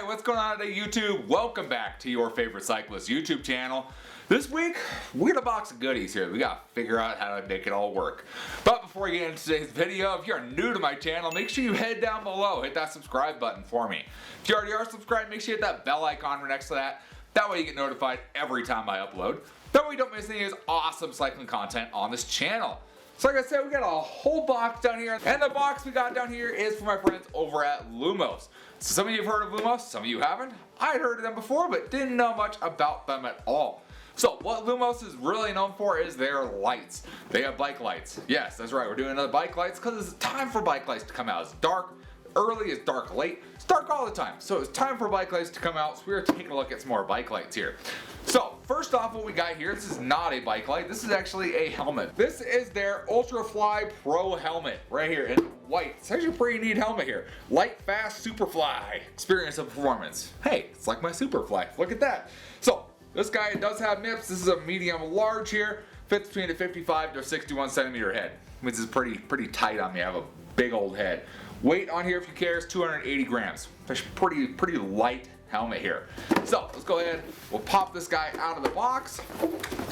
what's going on today, YouTube? Welcome back to your favorite cyclist YouTube channel. This week, we got a box of goodies here. We gotta figure out how to make it all work. But before we get into today's video, if you're new to my channel, make sure you head down below, hit that subscribe button for me. If you already are subscribed, make sure you hit that bell icon right next to that. That way you get notified every time I upload. That way you don't miss any of this awesome cycling content on this channel. So like I said, we got a whole box down here, and the box we got down here is for my friends over at Lumos. So some of you have heard of Lumos, some of you haven't. I'd heard of them before, but didn't know much about them at all. So what Lumos is really known for is their lights. They have bike lights. Yes, that's right, we're doing another bike lights because it's time for bike lights to come out. It's dark early, it's dark late, it's dark all the time. So it's time for bike lights to come out, so we're taking a look at some more bike lights here. So first off, what we got here, this is not a bike light, this is actually a helmet. This is their Ultrafly Pro helmet right here in white. It's actually a pretty neat helmet here. Light, fast, Superfly experience of performance. Hey, it's like my Superfly, look at that. So this guy does have MIPS. This is a medium large here, fits between a 55 to 61 centimeter head. Which is pretty tight on me. I have a big old head. Weight on here, if you care, is 280 grams. That's pretty light helmet here. So let's go ahead, we'll pop this guy out of the box.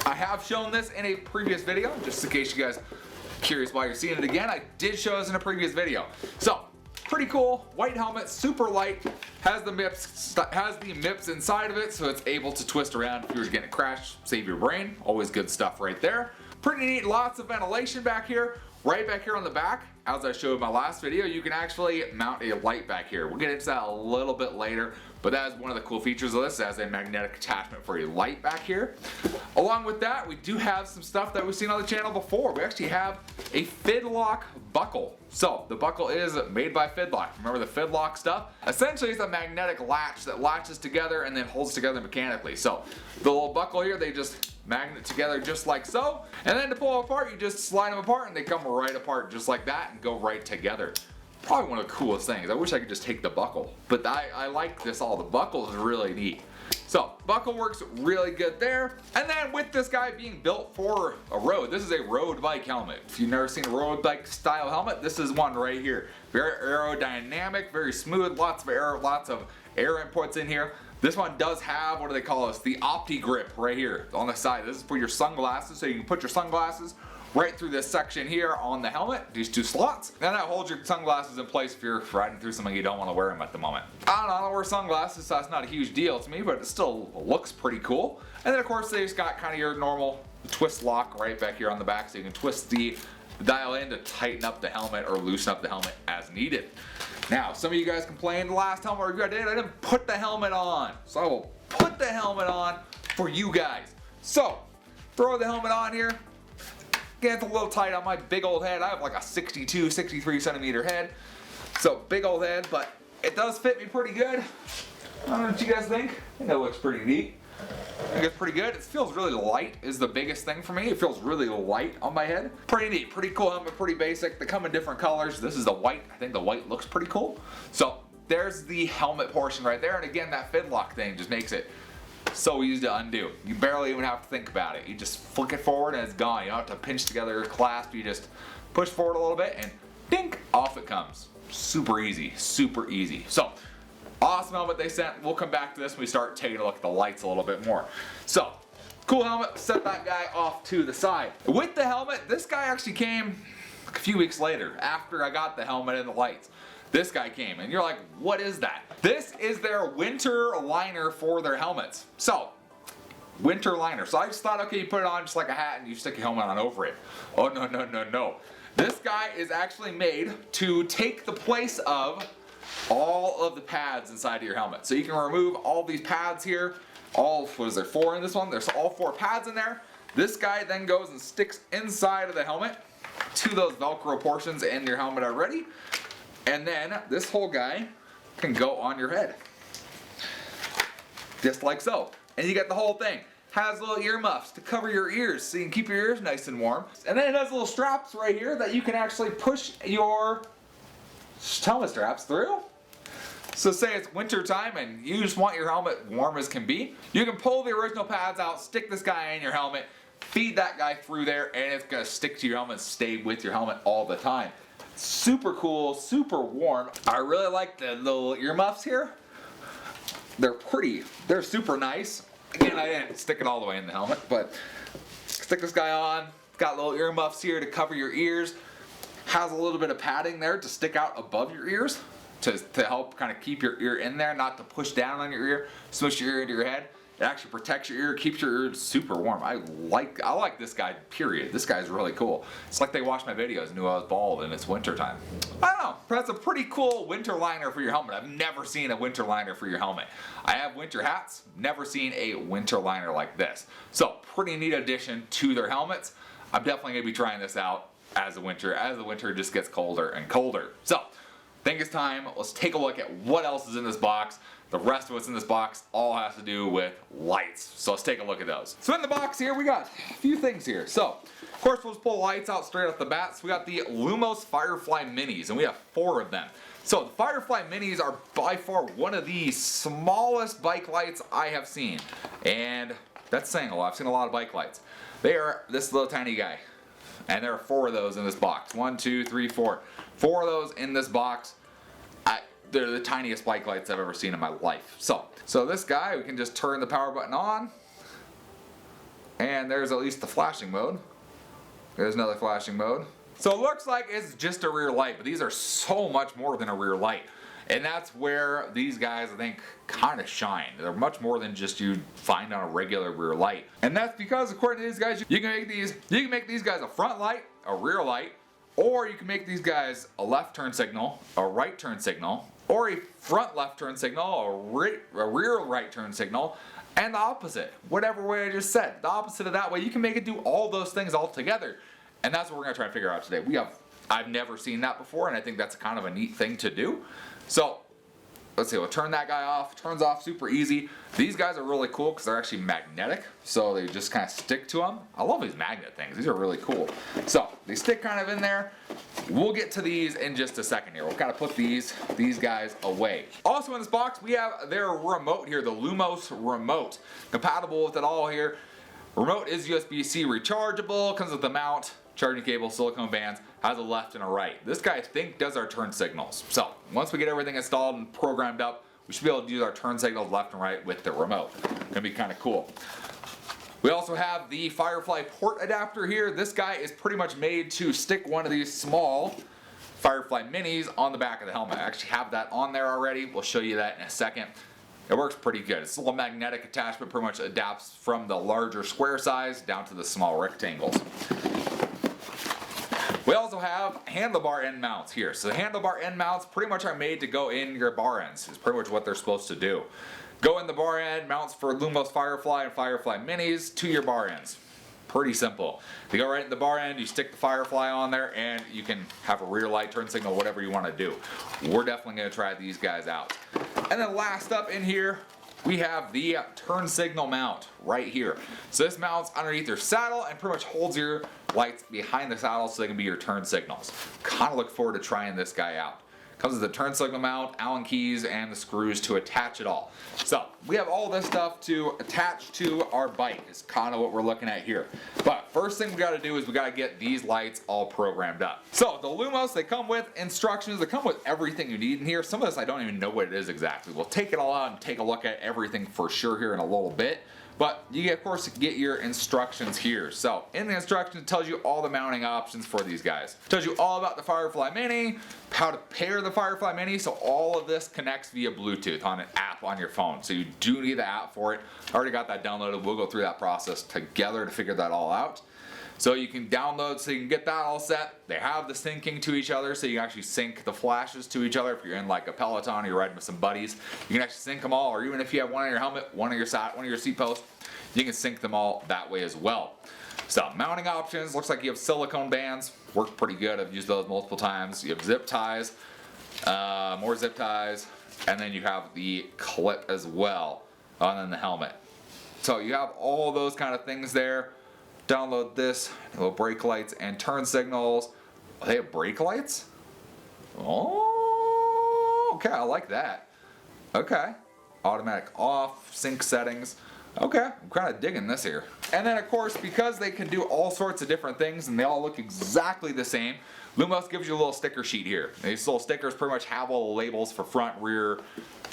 I have shown this in a previous video, just in case you guys are curious why you're seeing it again. I did show this in a previous video. So pretty cool, white helmet, super light, has the MIPS inside of it, so it's able to twist around if you were to get in a crash, save your brain. Always good stuff right there. Pretty neat, lots of ventilation back here. Right back here on the back, as I showed in my last video, you can actually mount a light back here. We'll get into that a little bit later, but that is one of the cool features of this. It has a magnetic attachment for a light back here. Along with that, we do have some stuff that we've seen on the channel before. We actually have a Fidlock buckle. So the buckle is made by Fidlock. Remember the Fidlock stuff? Essentially, it's a magnetic latch that latches together and then holds together mechanically. So the little buckle here, they just magnet together just like so, and then to pull them apart, you just slide them apart and they come right apart just like that and go right together. Probably one of the coolest things. I wish I could just take the buckle, but I like this all. The buckle is really neat. So buckle works really good there. And then with this guy being built for a road, this is a road bike helmet. If you've never seen a road bike style helmet, this is one right here. Very aerodynamic, very smooth, lots of air inputs in here. This one does have, what do they call this? The Opti grip right here on the side. This is for your sunglasses, so you can put your sunglasses right through this section here on the helmet, these two slots. And that holds your sunglasses in place if you're riding through something you don't want to wear them at the moment. I don't wear sunglasses, so that's not a huge deal to me, but it still looks pretty cool. And then of course they just got kind of your normal twist lock right back here on the back, so you can twist the dial in to tighten up the helmet or loosen up the helmet as needed. Now, some of you guys complained the last helmet review I didn't put the helmet on. So I will put the helmet on for you guys. So, throw the helmet on here. Again, it's a little tight on my big old head. I have like a 62, 63 centimeter head. So, big old head, but it does fit me pretty good. I don't know what you guys think. I think it looks pretty neat. I think it's pretty good. It feels really light is the biggest thing for me. It feels really light on my head. Pretty neat, pretty cool helmet, pretty basic. They come in different colors. This is the white. I think the white looks pretty cool. So there's the helmet portion right there. And again, that Fidlock thing just makes it so easy to undo. You barely even have to think about it. You just flick it forward and it's gone. You don't have to pinch together your clasp. You just push forward a little bit and dink, off it comes. Super easy, super easy. So awesome helmet they sent. We'll come back to this when we start taking a look at the lights a little bit more. So, cool helmet, set that guy off to the side. With the helmet, this guy actually came a few weeks later after I got the helmet and the lights. This guy came and you're like, what is that? This is their winter liner for their helmets. So, winter liner. So I just thought, okay, you put it on just like a hat and you stick your helmet on over it. Oh no, no, no, no. This guy is actually made to take the place of all of the pads inside of your helmet. So you can remove all these pads here. What is there, 4 in this one? There's all 4 pads in there. This guy then goes and sticks inside of the helmet to those Velcro portions in your helmet already. And then this whole guy can go on your head. Just like so. And you get the whole thing. Has little ear muffs to cover your ears so you can keep your ears nice and warm. And then it has little straps right here that you can actually push your helmet straps through. So say it's winter time and you just want your helmet warm as can be, you can pull the original pads out, stick this guy in your helmet, feed that guy through there, and it's gonna stick to your helmet and stay with your helmet all the time. Super cool, super warm. I really like the little earmuffs here. they're super nice. Again, I didn't stick it all the way in the helmet, but stick this guy on. Got little earmuffs here to cover your ears. Has a little bit of padding there to stick out above your ears to help kind of keep your ear in there, not to push down on your ear, smush your ear into your head. It actually protects your ear, keeps your ears super warm. I like this guy, period. This guy's really cool. It's like they watched my videos and knew I was bald and it's winter time. I don't know, that's a pretty cool winter liner for your helmet. I've never seen a winter liner for your helmet. I have winter hats, never seen a winter liner like this. So, pretty neat addition to their helmets. I'm definitely gonna be trying this out as the winter just gets colder and colder. So, I think it's time. Let's take a look at what else is in this box. The rest of what's in this box all has to do with lights. So let's take a look at those. So in the box here, we got a few things here. So, of course, we'll just pull lights out straight off the bat. So we got the Lumos Firefly Minis, and we have 4 of them. So the Firefly Minis are by far one of the smallest bike lights I have seen. And that's saying a lot. I've seen a lot of bike lights. They are this little tiny guy. And there are 4 of those in this box. 1, 2, 3, 4. 4 of those in this box. They're the tiniest bike lights I've ever seen in my life. So this guy, we can just turn the power button on. And there's at least the flashing mode. There's another flashing mode. So it looks like it's just a rear light, but these are so much more than a rear light. And that's where these guys, I think, kind of shine. They're much more than just you'd find on a regular rear light. And that's because, according to these guys, you can make these guys a front light, a rear light, or you can make these guys a left turn signal, a right turn signal, or a front left turn signal, a rear right turn signal, and the opposite. Whatever way I just said. The opposite of that way, you can make it do all those things all together. And that's what we're going to try to figure out today. I've never seen that before, and I think that's kind of a neat thing to do. So, let's see, we'll turn that guy off. Turns off super easy. These guys are really cool because they're actually magnetic, so they just kind of stick to them. I love these magnet things. These are really cool. So, they stick kind of in there. We'll get to these in just a second here. We'll kind of put these guys away. Also in this box, we have their remote here, the Lumos remote. Compatible with it all here. Remote is USB-C rechargeable, comes with the mount, charging cable, silicone bands, has a left and a right. This guy, I think, does our turn signals. So, once we get everything installed and programmed up, we should be able to use our turn signals left and right with the remote. Gonna be kind of cool. We also have the Firefly port adapter here. This guy is pretty much made to stick one of these small Firefly Minis on the back of the helmet. I actually have that on there already. We'll show you that in a second. It works pretty good. It's a little magnetic attachment, pretty much adapts from the larger square size down to the small rectangles. We also have handlebar end mounts here. So the handlebar end mounts pretty much are made to go in your bar ends. It's pretty much what they're supposed to do. Go in the bar end, mounts for Lumos Firefly and Firefly Minis to your bar ends. Pretty simple. You go right in the bar end, you stick the Firefly on there, and you can have a rear light, turn signal, whatever you want to do. We're definitely going to try these guys out. And then last up in here, we have the turn signal mount right here. So this mounts underneath your saddle and pretty much holds your lights behind the saddle so they can be your turn signals. Kind of look forward to trying this guy out. Comes with the turn signal mount, Allen keys, and the screws to attach it all. So we have all this stuff to attach to our bike is kind of what we're looking at here. But first thing we got to do is we got to get these lights all programmed up. So the Lumos, they come with instructions. They come with everything you need in here. Some of this I don't even know what it is exactly. We'll take it all out and take a look at everything for sure here in a little bit. But you, of course, get your instructions here. So in the instructions, it tells you all the mounting options for these guys. It tells you all about the Firefly Mini, how to pair the Firefly Mini. So all of this connects via Bluetooth on an app on your phone. So you do need the app for it. I already got that downloaded. We'll go through that process together to figure that all out. So you can download, so you can get that all set. They have the syncing to each other, so you can actually sync the flashes to each other. If you're in like a Peloton or you're riding with some buddies, you can actually sync them all. Or even if you have one on your helmet, one on your seat post, you can sync them all that way as well. So mounting options, looks like you have silicone bands. Work pretty good. I've used those multiple times. You have zip ties, more zip ties, and then you have the clip as well, and then the helmet. So you have all those kind of things there. Download this, little brake lights and turn signals. Oh, they have brake lights? Oh, okay, I like that. Okay, automatic off, sync settings. Okay, I'm kind of digging this here. And then of course, because they can do all sorts of different things and they all look exactly the same, Lumos gives you a little sticker sheet here. These little stickers pretty much have all the labels for front, rear,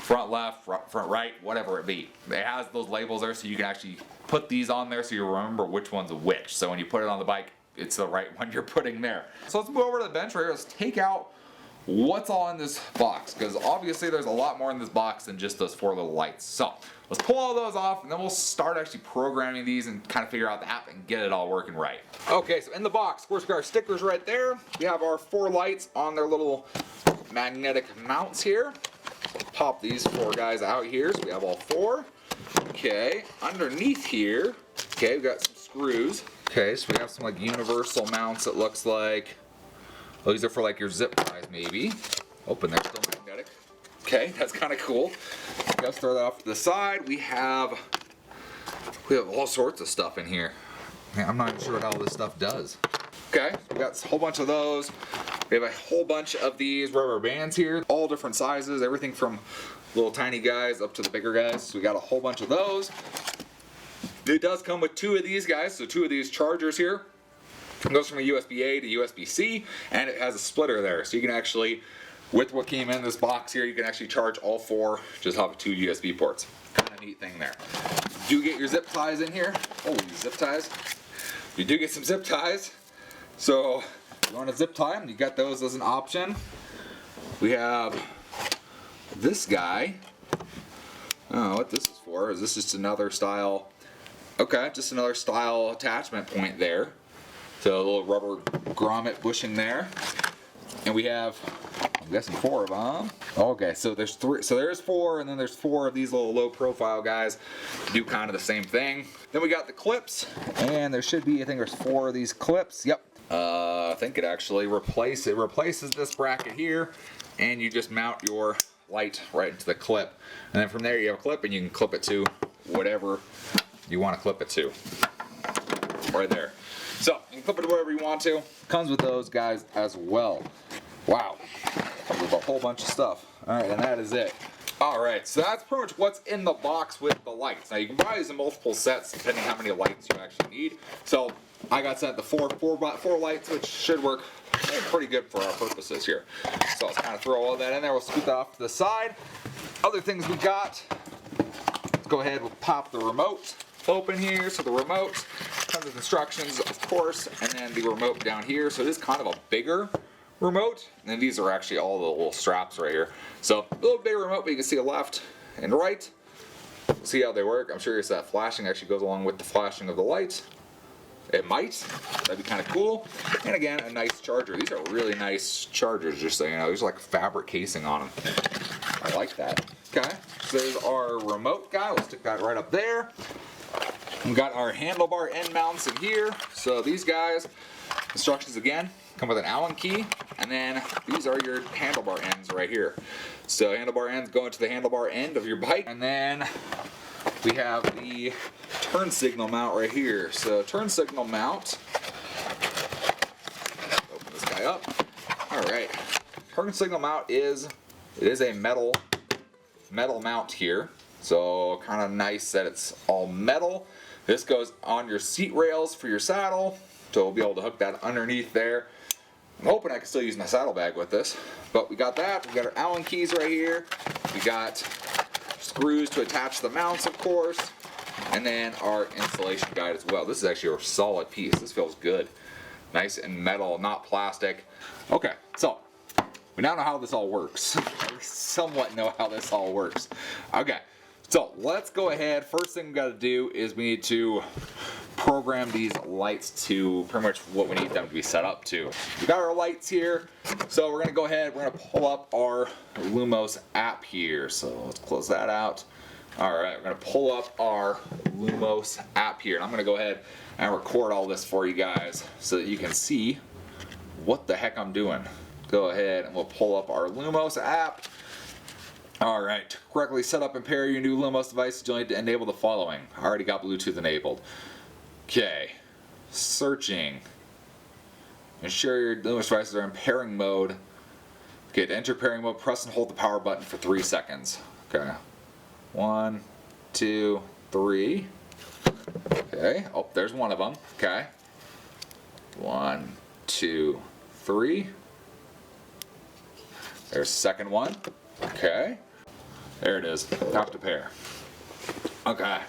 front left, front right, whatever it be. It has those labels there so you can actually put these on there so you remember which one's which. So when you put it on the bike, it's the right one you're putting there. So let's move over to the bench right here. Let's take out what's all in this box, because obviously there's a lot more in this box than just those 4 little lights. So let's pull all those off and then we'll start actually programming these and kind of figure out the app and get it all working right. Okay, so in the box, of course, we got our stickers right there. We have our 4 lights on their little magnetic mounts here. Pop these 4 guys out here, so we have all 4. Okay, underneath here, okay, we got some screws. Okay, so we have some like universal mounts, it looks like. Oh, these are for like your zip ties maybe. Open, they're still magnetic. Okay, that's kind of cool. Let's throw that off to the side. We have all sorts of stuff in here. Man, I'm not even sure what all this stuff does. Okay, we got a whole bunch of those. We have a whole bunch of these rubber bands here, all different sizes, everything from little tiny guys up to the bigger guys. So we got a whole bunch of those. It does come with 2 of these guys, so 2 of these chargers here. It goes from a USB-A to USB-C, and it has a splitter there. So you can actually, with what came in this box here, you can actually charge all 4, just off of 2 USB ports. Kind of neat thing there. You do get your zip ties in here. Oh, zip ties. You do get some zip ties. So if you want to zip tie them, you got those as an option. We have this guy. I don't know what this is for. Is this just another style? Okay, just another style attachment point there. So a little rubber grommet bushing there. And we have, I'm guessing 4 of them. Okay, so there's 3. So there's 4, and then there's 4 of these little low profile guys to do kind of the same thing. Then we got the clips, and there should be, I think there's 4 of these clips. Yep. I think it actually replaces this bracket here, and you just mount your light right into the clip. And then from there you have a clip, and you can clip it to whatever you want to clip it to. Right there. So you can clip it to wherever you want to. Comes with those guys as well. Wow. Comes with a whole bunch of stuff. Alright, and that is it. Alright, so that's pretty much what's in the box with the lights. Now you can buy these in multiple sets depending how many lights you actually need. So I got set the four lights, which should work pretty good for our purposes here. So let's kind of throw all that in there. We'll scoot that off to the side. Other things we got. Let's go ahead, we'll pop the remote open here. So the remote comes with instructions, of course, and then the remote down here. So it is kind of a bigger remote, and these are actually all the little straps right here. So a little bigger remote, but you can see a left and right. See how they work. I'm sure that flashing actually goes along with the flashing of the light. It might. That'd be kind of cool. And again, a nice charger. These are really nice chargers, just so you know. There's like fabric casing on them. I like that. Okay, so there's our remote guy. We'll stick that right up there. We've got our handlebar end mounts in here. So these guys, instructions again, come with an Allen key, and then these are your handlebar ends right here. So handlebar ends go into the handlebar end of your bike, and then we have the turn signal mount right here. So turn signal mount, open this guy up. Alright, turn signal mount is a metal mount here. So kind of nice that it's all metal. This goes on your seat rails for your saddle, so we'll be able to hook that underneath there. I'm hoping I can still use my saddlebag with this, but we got that. We got our Allen keys right here. We got screws to attach the mounts, of course, and then our installation guide as well. This is actually a solid piece. This feels good. Nice and metal, not plastic. Okay, so we now know how this all works. We somewhat know how this all works. Okay, so let's go ahead. First thing we got to do is we need to program these lights to pretty much what we need them to be set up to. We got our lights here, so we're gonna go ahead, we're gonna pull up our Lumos app here. So let's close that out. Alright, we're gonna pull up our Lumos app here, and I'm gonna go ahead and record all this for you guys so that you can see what the heck I'm doing. Go ahead and we'll pull up our Lumos app. Alright, to correctly set up and pair your new Lumos device, you'll need to enable the following. I already got Bluetooth enabled. Okay, searching. Ensure your Lumos devices are in pairing mode. Okay, to enter pairing mode, press and hold the power button for 3 seconds. Okay, 1, 2, 3. Okay, oh, there's one of them. Okay, 1, 2, 3. There's the second one. Okay, There it is. Have to pair. Okay.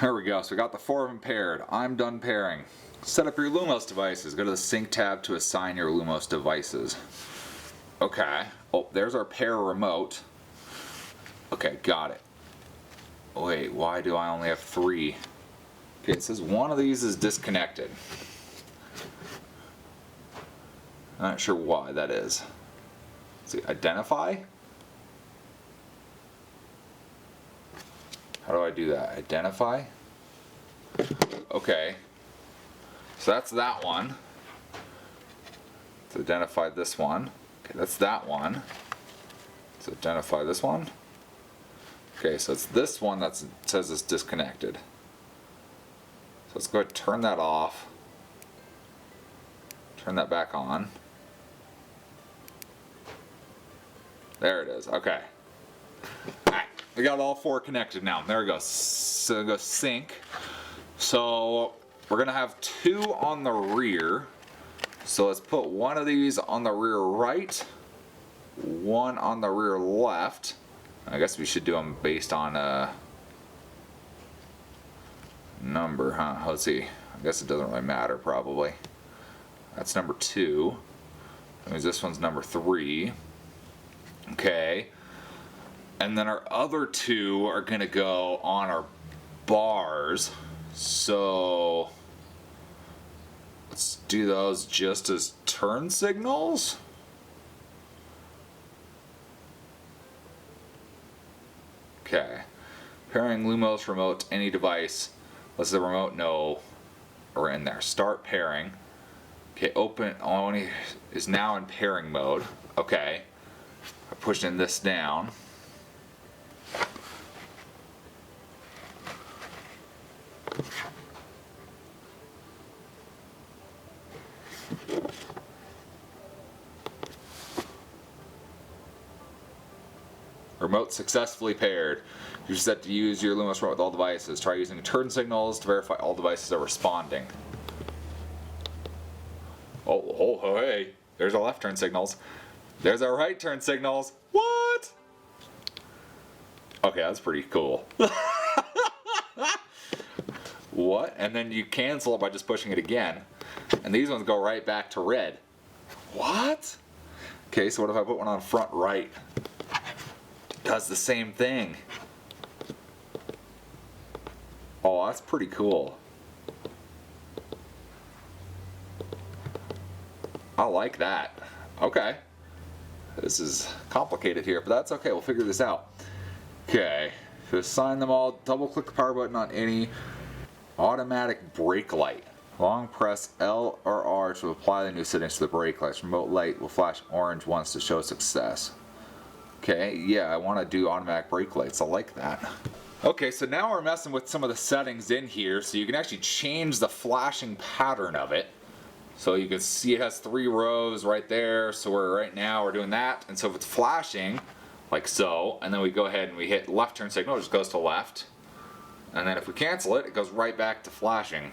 There we go. So we got the 4 of them paired. I'm done pairing. Set up your Lumos devices. Go to the Sync tab to assign your Lumos devices. Okay. Oh, there's our pair remote. Okay, got it. Wait, why do I only have 3? Okay, it says one of these is disconnected. Not sure why that is. Let's see, identify? How do I do that? Identify? Okay. So that's that one. Let's identify this one. Okay, that's that one. Let's identify this one. Okay, so it's this one that says it's disconnected. So let's go ahead and turn that off. Turn that back on. There it is. Okay. Alright, we got all 4 connected now. There we go. So go sync. So we're gonna have 2 on the rear. So let's put one of these on the rear right, one on the rear left. I guess we should do them based on a number, huh? Let's see. I guess it doesn't really matter probably. That's number 2. That means this one's number 3. Okay. And then our other 2 are gonna go on our bars. So let's do those just as turn signals. Okay. Pairing Lumos remote to any device. Let's the remote know we're in there. Start pairing. Okay, open only is now in pairing mode. Okay. I'm pushing this down. Remote successfully paired. You're set to use your Lumos remote with all devices. Try using turn signals to verify all devices are responding. Oh, hey. There's our left turn signals. There's our right turn signals. What? Okay, that's pretty cool. What? And then you cancel it by just pushing it again. And these ones go right back to red. What? Okay, so what if I put one on front right? Does the same thing. Oh, that's pretty cool. I like that. Okay. This is complicated here, but that's okay. We'll figure this out. Okay. To assign them all, double click the power button on any automatic brake light. Long press L or R to apply the new settings to the brake lights. Remote light will flash orange once to show success. Okay, yeah, I want to do automatic brake lights. I like that. Okay, so now we're messing with some of the settings in here, so you can actually change the flashing pattern of it. So you can see it has 3 rows right there, so right now we're doing that. And so if it's flashing, like so, and then we go ahead and we hit left turn signal, it just goes to left. And then if we cancel it, it goes right back to flashing.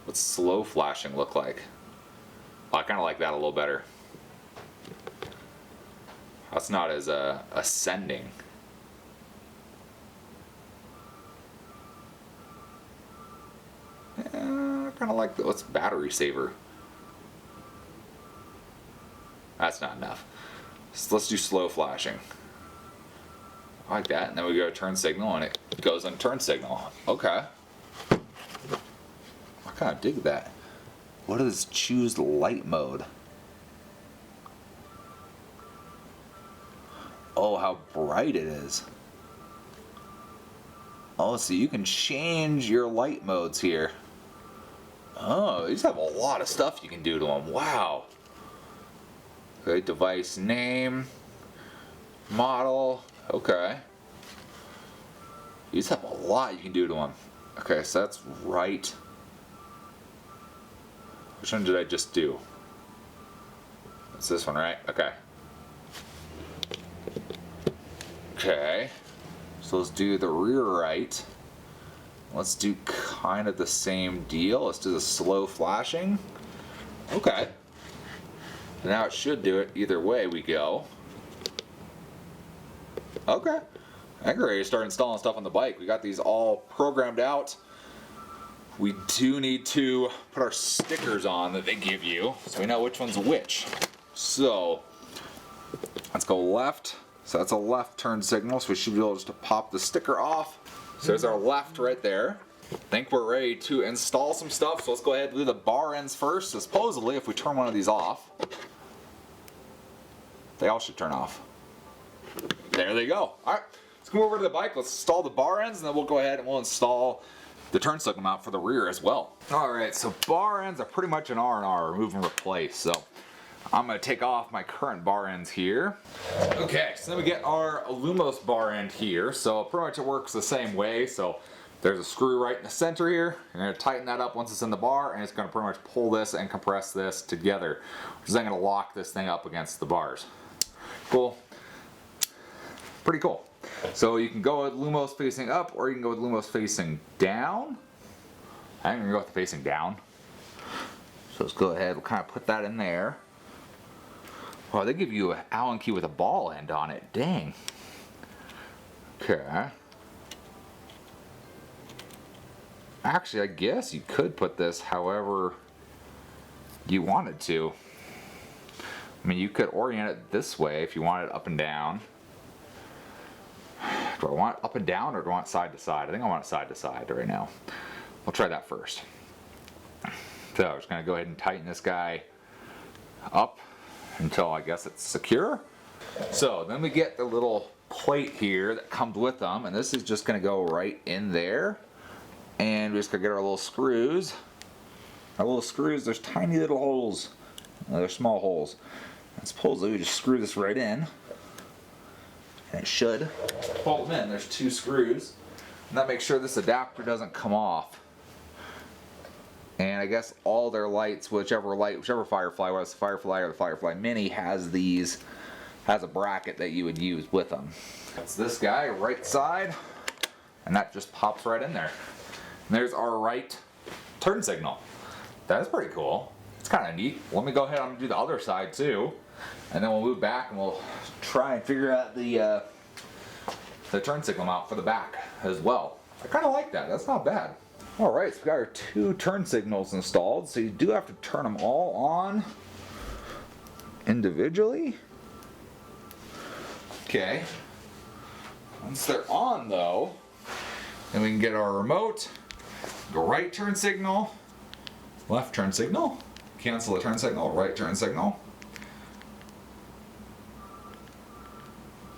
What's slow flashing look like? Oh, I kind of like that a little better. That's not as ascending. I kind of like what's battery saver. That's not enough. So let's do slow flashing. I like that, and then we go to turn signal, and it goes on turn signal. Okay. I kind of dig that. What is choose light mode? Oh, how bright it is. Oh, so you can change your light modes here. Oh, these have a lot of stuff you can do to them. Wow. Okay, device name, model. Okay. These have a lot you can do to them. Okay, so that's right. Which one did I just do? It's this one, right? Okay. Okay. So let's do the rear right. Let's do kind of the same deal. Let's do the slow flashing. Okay. Now it should do it either way we go. Okay. I think we're ready to start installing stuff on the bike. We got these all programmed out. We do need to put our stickers on that they give you so we know which one's which. So let's go left. So that's a left turn signal, so we should be able just to pop the sticker off. So there's our left right there. I think we're ready to install some stuff, so let's go ahead and do the bar ends first. So supposedly, if we turn one of these off, they all should turn off. There they go. All right, let's come over to the bike. Let's install the bar ends, and then we'll go ahead and we'll install the turn signal mount for the rear as well. All right, so bar ends are pretty much an R&R, remove and replace. So I'm gonna take off my current bar ends here. Okay, so then we get our Lumos bar end here. So pretty much it works the same way. So there's a screw right in the center here. You're gonna tighten that up once it's in the bar, and it's gonna pretty much pull this and compress this together, which is then gonna lock this thing up against the bars. Cool. Pretty cool. So you can go with Lumos facing up, or you can go with Lumos facing down. I'm gonna go with the facing down. So let's go ahead, we'll kind of put that in there. Oh, they give you an Allen key with a ball end on it. Dang. Okay. Actually, I guess you could put this however you wanted to. I mean, you could orient it this way if you want it up and down. Do I want it up and down, or do I want side to side? I think I want it side to side right now. We'll try that first. So I'm just going to go ahead and tighten this guy up until I guess it's secure. So then we get the little plate here that comes with them, and this is just going to go right in there. And we're just going to get our little screws. Our little screws, there's tiny little holes. They're small holes. And supposedly we just screw this right in. And it should hold them in. There's 2 screws. And that makes sure this adapter doesn't come off. And I guess all their lights, whichever Firefly, whether it's the Firefly or the Firefly Mini, has a bracket that you would use with them. That's this guy, right side. And that just pops right in there. And there's our right turn signal. That's pretty cool. It's kind of neat. Let me go ahead and do the other side too. And then we'll move back and we'll try and figure out the turn signal mount for the back as well. I kind of like that. That's not bad. Alright, so we got our 2 turn signals installed. So you do have to turn them all on individually. Okay. Once they're on though, then we can get our remote, go right turn signal, left turn signal, cancel the turn signal, right turn signal.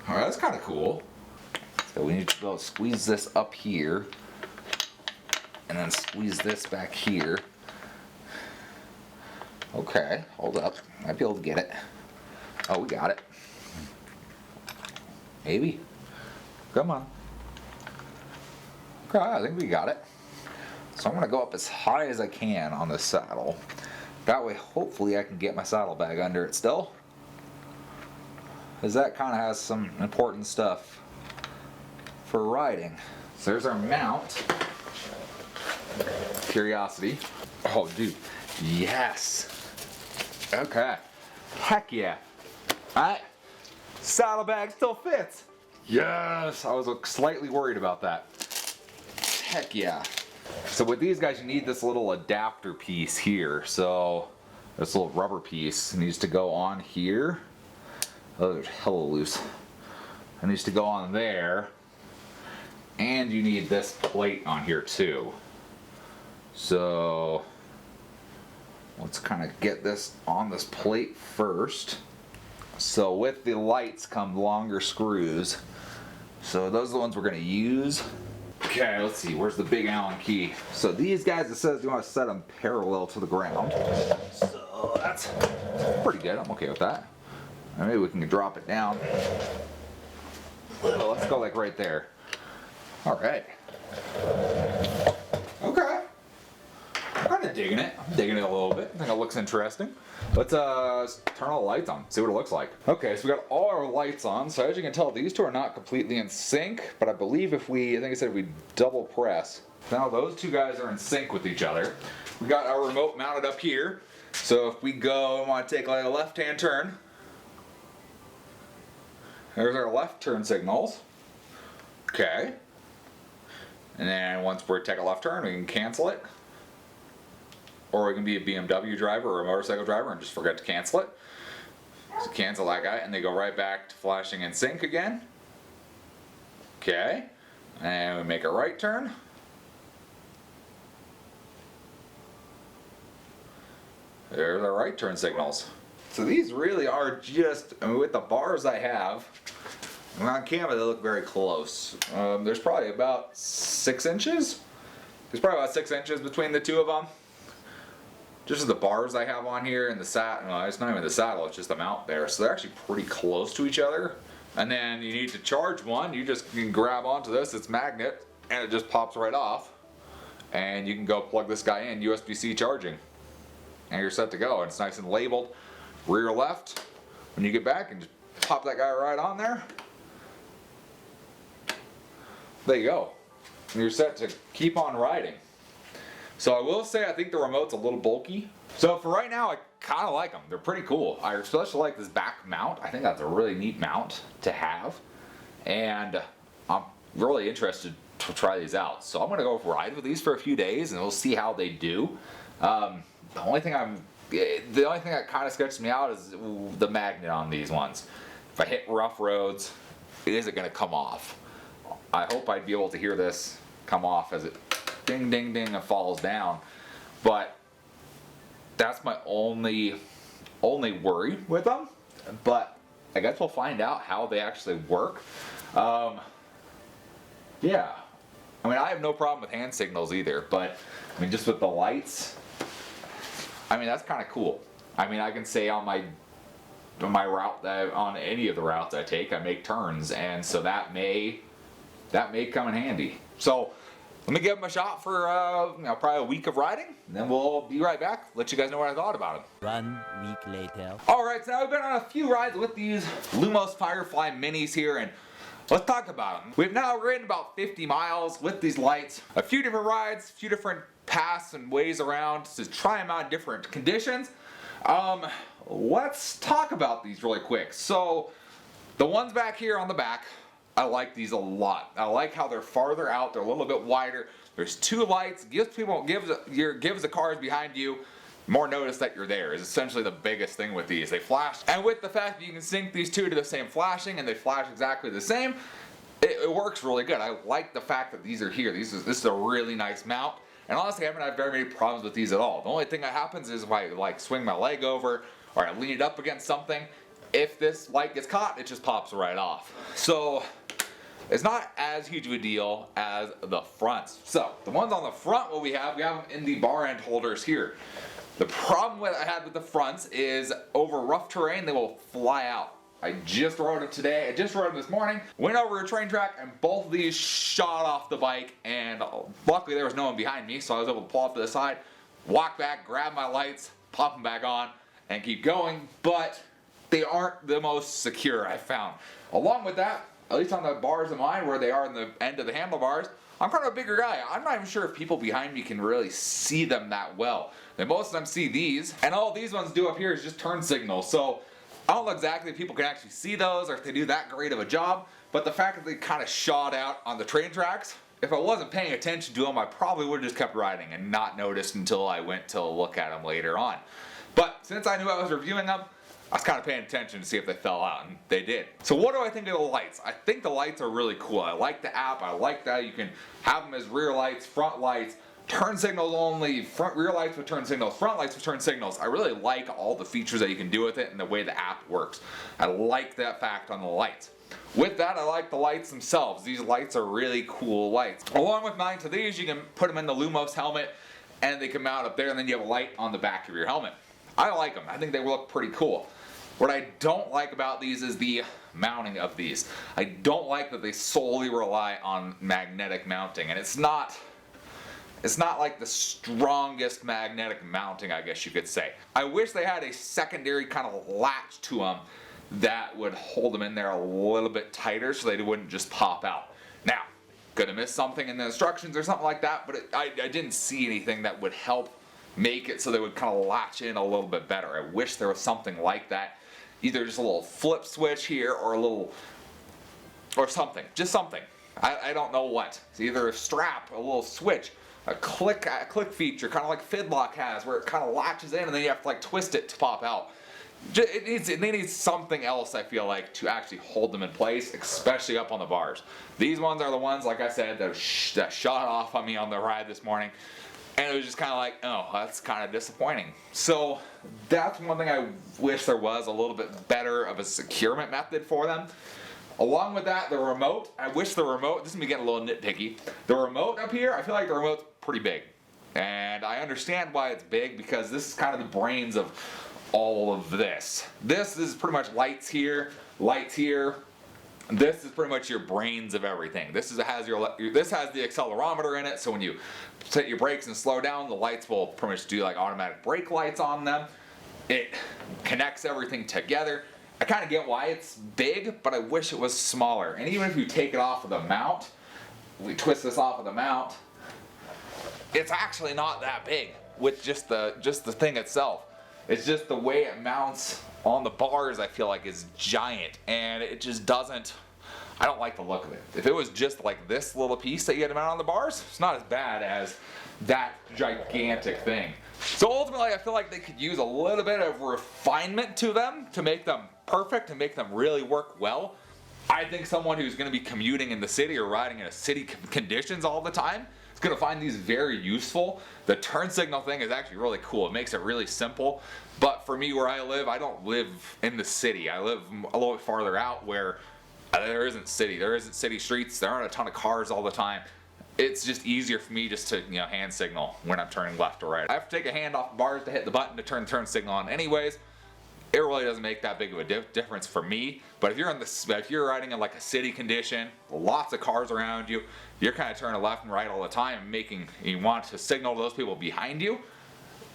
Alright, that's kind of cool. So we need to go squeeze this up here, and then squeeze this back here. Okay, hold up. Might be able to get it. Oh, we got it. Maybe. Come on. Okay, I think we got it. So I'm going to go up as high as I can on this saddle. That way, hopefully, I can get my saddlebag under it still. Because that kind of has some important stuff for riding. So there's our mount. Curiosity. Oh, dude. Yes. Okay. Heck yeah. Alright. Saddlebag still fits. Yes. I was slightly worried about that. Heck yeah. So with these guys, you need this little adapter piece here. So this little rubber piece needs to go on here. Oh, there's hella loose. It needs to go on there. And you need this plate on here too. So let's kind of get this on this plate first. So with the lights come longer screws. So those are the ones we're going to use. Okay, let's see, where's the big Allen key? So these guys, it says you want to set them parallel to the ground. So that's pretty good, I'm okay with that. And maybe we can drop it down. Well, let's go like right there. Alright. Okay. I'm kind of digging it. I'm digging it a little bit. I think it looks interesting. Let's turn all the lights on, see what it looks like. Okay, so we got all our lights on. So as you can tell, these two are not completely in sync, but I believe if we, I think I said if we double press, now those two guys are in sync with each other. We got our remote mounted up here. So if we go and want to take like a left-hand turn, There's our left turn signals. Okay. And then once we take a left turn, we can cancel it. Or we can be a BMW driver or a motorcycle driver and just forget to cancel it. So cancel that guy, and they go right back to flashing in sync again. Okay. And we make a right turn. There's our right turn signals. So these really are just, I mean, with the bars I have, on camera they look very close. There's probably about 6 inches. There's probably about 6 inches between the two of them. Just the bars I have on here and the saddle, no, it's not even the saddle, it's just the mount there. So they're actually pretty close to each other. And then you need to charge one, you can grab onto this, it's magnet, and it just pops right off. And you can go plug this guy in, USB-C charging. And you're set to go. And it's nice and labeled, rear left. When you get back and just pop that guy right on there. There you go. And you're set to keep on riding. So I will say I think the remote's a little bulky. So for right now I kind of like them. They're pretty cool. I especially like this back mount. I think that's a really neat mount to have. And I'm really interested to try these out. So I'm going to go ride with these for a few days and we'll see how they do. The only thing that kind of sketches me out is the magnet on these ones. If I hit rough roads, it isn't going to come off. I hope I'd be able to hear this come off as it ding ding ding and falls down, but that's my only worry with them. But I guess we'll find out how they actually work. Yeah, I mean I have no problem with hand signals either, but I mean just with the lights, I mean that's kind of cool. I mean I can say on my route, on any of the routes I take, I make turns, and so that may come in handy. So let me give them a shot for probably a week of riding, and then we'll be right back, let you guys know what I thought about them. 1 week later. Alright, so now we've been on a few rides with these Lumos Firefly minis here, and let's talk about them. We've now ridden about 50 miles with these lights. A few different rides, a few different paths and ways around to try them out in different conditions. Let's talk about these really quick. So, the ones back here on the back, I like these a lot. I like how they're farther out, they're a little bit wider. There's 2 lights, gives the cars behind you more notice that you're there is essentially the biggest thing with these. They flash, and with the fact that you can sync these two to the same flashing and they flash exactly the same, it works really good. I like the fact that these are here. This is a really nice mount, and honestly I haven't had very many problems with these at all. The only thing that happens is if I like swing my leg over or I lean it up against something, if this light gets caught, it just pops right off. So it's not as huge of a deal as the fronts. So the ones on the front, what we have them in the bar end holders here. The problem I had with the fronts is over rough terrain, they will fly out. I just rode them today, I just rode them this morning, went over a train track, and both of these shot off the bike, and luckily there was no one behind me, so I was able to pull off to the side, walk back, grab my lights, pop them back on, and keep going, but they aren't the most secure, I found. Along with that, at least on the bars of mine where they are in the end of the handlebars, I'm kind of a bigger guy. I'm not even sure if people behind me can really see them that well. And most of them see these, and all these ones do up here is just turn signals. So I don't know exactly if people can actually see those or if they do that great of a job, but the fact that they kind of shot out on the train tracks, if I wasn't paying attention to them, I probably would have just kept riding and not noticed until I went to look at them later on. But since I knew I was reviewing them, I was kind of paying attention to see if they fell out, and they did. So what do I think of the lights? I think the lights are really cool. I like the app. I like that you can have them as rear lights, front lights, turn signals only, rear lights with turn signals, front lights with turn signals. I really like all the features that you can do with it and the way the app works. I like that fact on the lights. With that, I like the lights themselves. These lights are really cool lights. Along with mounting to these, you can put them in the Lumos helmet, and they can mount up there, and then you have a light on the back of your helmet. I like them. I think they look pretty cool. What I don't like about these is the mounting of these. I don't like that they solely rely on magnetic mounting, and it's not like the strongest magnetic mounting, I guess you could say. I wish they had a secondary kind of latch to them that would hold them in there a little bit tighter so they wouldn't just pop out. Now, could have missed something in the instructions or something like that, but I didn't see anything that would help make it so they would kind of latch in a little bit better. I wish there was something like that. Either just a little flip switch here or a little or something, just something. I don't know what. It's either a strap, a little switch, a click feature, kind of like Fidlock has, where it kind of latches in and then you have to like twist it to pop out. They need something else, I feel like, to actually hold them in place, especially up on the bars. These ones are the ones, like I said, that shot off on me on the ride this morning. And it was just kind of like, oh, that's kind of disappointing. So that's one thing I wish there was a little bit better of a securement method for them. Along with that, the remote, I wish the remote, this is me getting a little nitpicky, the remote up here, I feel like the remote's pretty big. And I understand why it's big, because this is kind of the brains of all of this. This is pretty much lights here. This is pretty much your brains of everything. This has the accelerometer in it, so when you set your brakes and slow down, the lights will pretty much do like automatic brake lights on them. It connects everything together. I kind of get why it's big, but I wish it was smaller. And even if you take it off of the mount, we twist this off of the mount, it's actually not that big with just the thing itself. It's just the way it mounts on the bars, I feel like, is giant, and it just doesn't, I don't like the look of it. If it was just like this little piece that you had to mount on the bars, it's not as bad as that gigantic thing. So ultimately, I feel like they could use a little bit of refinement to them to make them perfect and make them really work well. I think someone who's going to be commuting in the city or riding in city conditions all the time is going to find these very useful. The turn signal thing is actually really cool. It makes it really simple. But for me, where I live, I don't live in the city. I live a little bit farther out where there isn't city streets. There aren't a ton of cars all the time. It's just easier for me just to, hand signal when I'm turning left or right. I have to take a hand off the bars to hit the button to turn the turn signal on anyways. It really doesn't make that big of a difference for me. But if you're riding in like a city condition, lots of cars around you, you're kind of turning left and right all the time, you want to signal to those people behind you,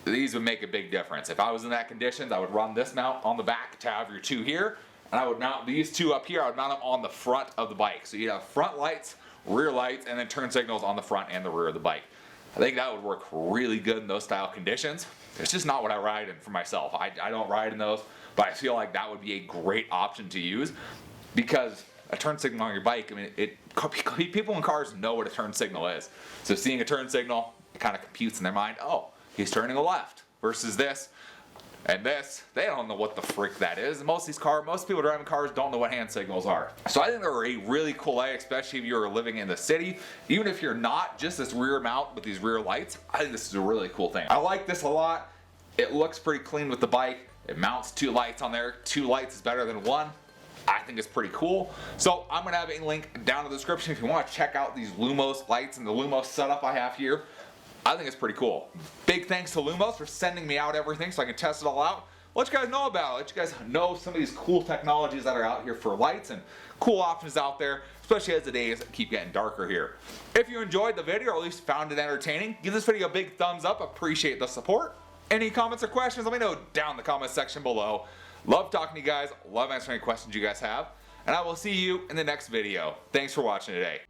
these would make a big difference. If I was in that conditions, I would run this mount on the back to have your two here, and I would mount these two up here. I would mount them on the front of the bike. So you have front lights, rear lights, and then turn signals on the front and the rear of the bike. I think that would work really good in those style conditions. It's just not what I ride in for myself. I don't ride in those, but I feel like that would be a great option to use, because a turn signal on your bike, I mean, people in cars know what a turn signal is. So seeing a turn signal, it kind of computes in their mind, oh, he's turning a left, versus this and this. They don't know what the frick that is. Most people driving cars don't know what hand signals are. So I think they're a really cool idea, especially if you're living in the city. Even if you're not, just this rear mount with these rear lights, I think this is a really cool thing. I like this a lot. It looks pretty clean with the bike. It mounts two lights on there. Two lights is better than one. I think it's pretty cool. So I'm going to have a link down in the description if you want to check out these Lumos lights and the Lumos setup I have here. I think it's pretty cool. Big thanks to Lumos for sending me out everything so I can test it all out. Let you guys know about it. Let you guys know some of these cool technologies that are out here for lights and cool options out there, especially as the days keep getting darker here. If you enjoyed the video or at least found it entertaining, give this video a big thumbs up. Appreciate the support. Any comments or questions, let me know down in the comment section below. Love talking to you guys. Love answering any questions you guys have. And I will see you in the next video. Thanks for watching today.